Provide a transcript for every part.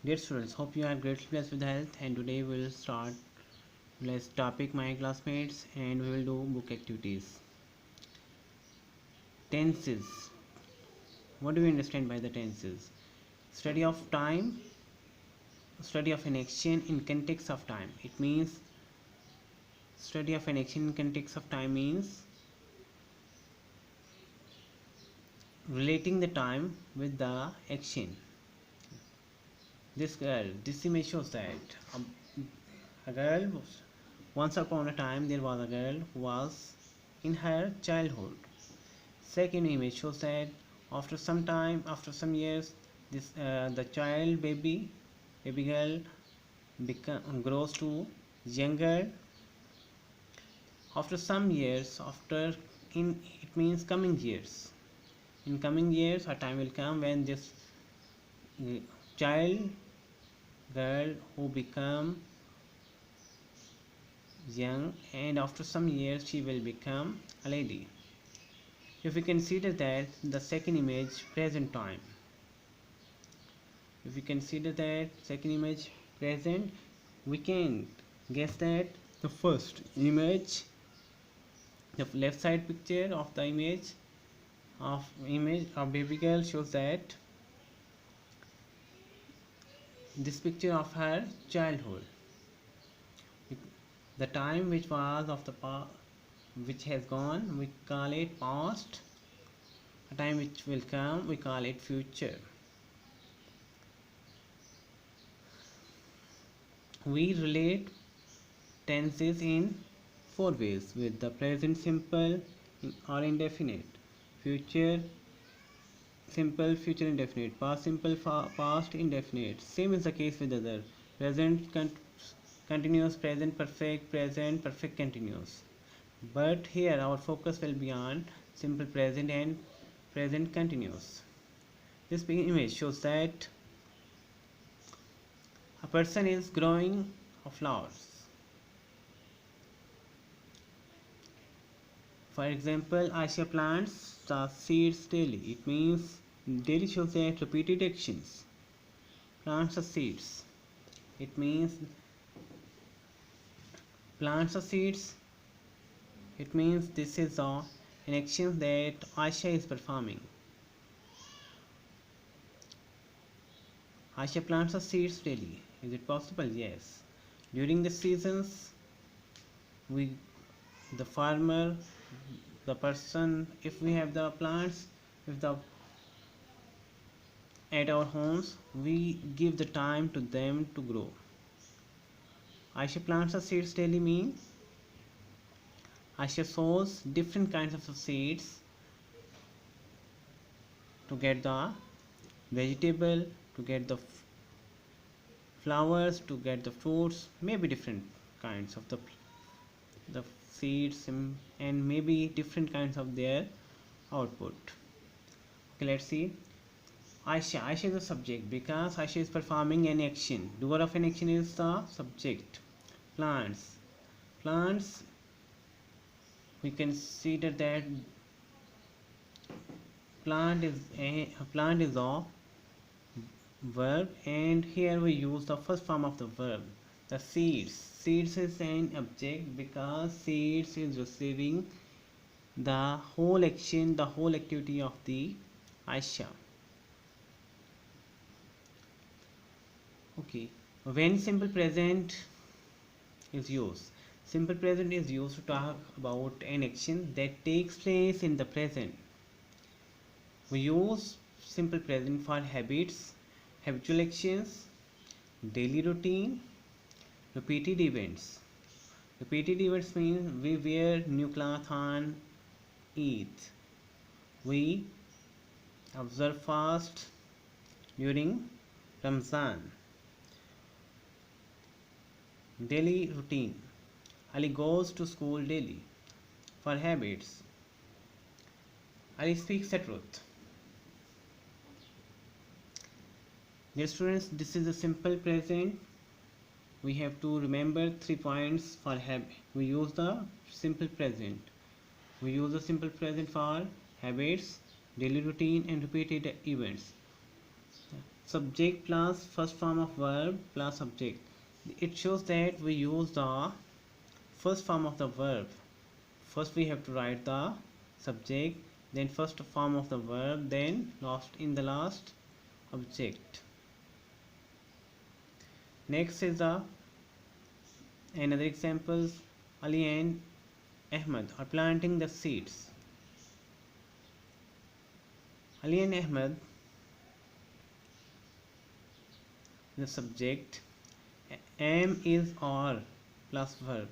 Dear students, hope you are greatly blessed with health, and today we will start let's topic my classmates and we will do book activities. Tenses. What do you understand by the tenses? Study of time, study of an action in context of time. It means study of an action in context of time means relating the time with the action. This image shows that a girl was, once upon a time there was a girl who was in her childhood. Second image shows that after some time, after some years, this the child baby girl grows to younger. After some years, after in it means coming years. In coming years, a time will come when this uh, child girl who become young, and after some years she will become a lady. If we consider that the second image present time, if we consider that second image present, we can guess that the first image, the left side picture of the image of baby girl shows that this picture of her childhood, the time which was of the past, which has gone, we call it past. A time which will come, we call it future. We relate tenses in four ways: with the present simple or indefinite, future simple, future indefinite, past simple, past indefinite. Same is the case with other present continuous, present perfect, present perfect continuous. But here our focus will be on simple present and present continuous. This image shows that a person is growing flowers. For example, Aisha plants the seeds daily. It means daily shows that repeated actions. Plants the seeds. It means plants the seeds. It means this is an action that Aisha is performing. Aisha plants the seeds daily. Is it possible? Yes. During the seasons, we, the farmer, the person, if we have the plants, if the at our homes, we give the time to them to grow. Aisha plants the seeds daily means Aisha sows different kinds of seeds to get the vegetable, to get the flowers, to get the fruits, maybe different kinds of the seeds, and maybe different kinds of their output. Okay, let's see. Aisha is the subject because Aisha is performing an action. Doer of an action is the subject. Plants. Plants, we consider that plant is a verb, and here we use the first form of the verb, the seeds is an object because seeds is receiving the whole action, the whole activity of the Aisha. Okay, when simple present is used, simple present is used to talk about an action that takes place in the present. We use simple present for habits, habitual actions, daily routine, repeated events. Repeated events mean we wear new cloth on Eid. We observe fast during Ramzan. Daily routine. Ali goes to school daily. For habits, Ali speaks the truth. Dear students, this is a simple present. We have to remember 3 points for habit. We use the simple present. We use the simple present for habits, daily routine, and repeated events. subject plus first form of verb plus subject. It shows that we use the first form of the verb. First we have to write the subject, then first form of the verb, then the last object. Next is the another examples. Ali and Ahmed are planting the seeds. Ali and Ahmed, the subject, am is or plus verb.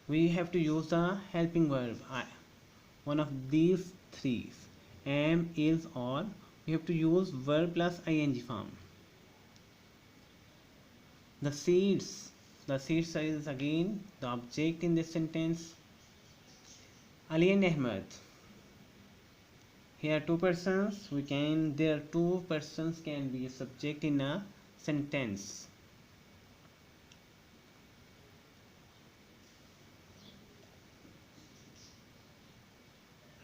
We have to use the helping verb, one of these three, am, is, or. We have to use verb plus ing form. The seeds is again the object in this sentence. Ali and Ahmed. Here two persons. There are two persons can be a subject in a sentence.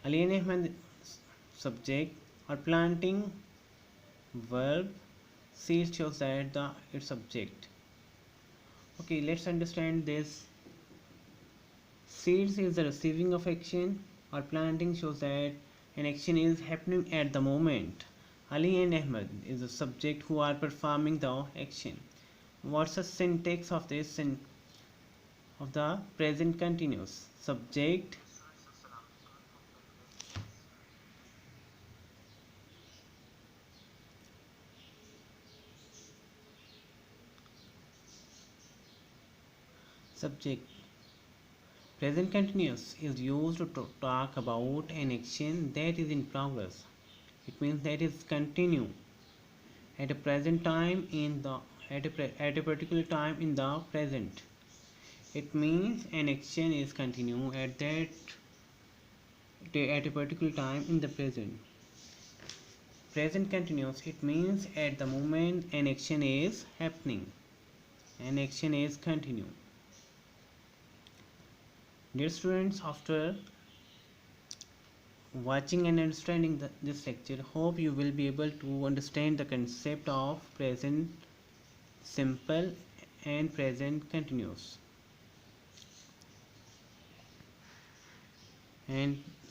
Ali and Ahmed subject or planting verb. Seed shows that its subject. Okay, let's understand this. Seeds is the receiving of action, or planting shows that an action is happening at the moment. Ali and Ahmed is the subject who are performing the action. What's the syntax of this of the present continuous? Subject subject. Present continuous is used to talk about an action that is in progress. It means that is continue at a present time in the at a particular time in the present. It means an action is continue at a particular time in the present. Present continuous, it means at the moment an action is happening. An action is continue. Dear students, after watching and understanding this lecture, hope you will be able to understand the concept of present simple and present continuous. And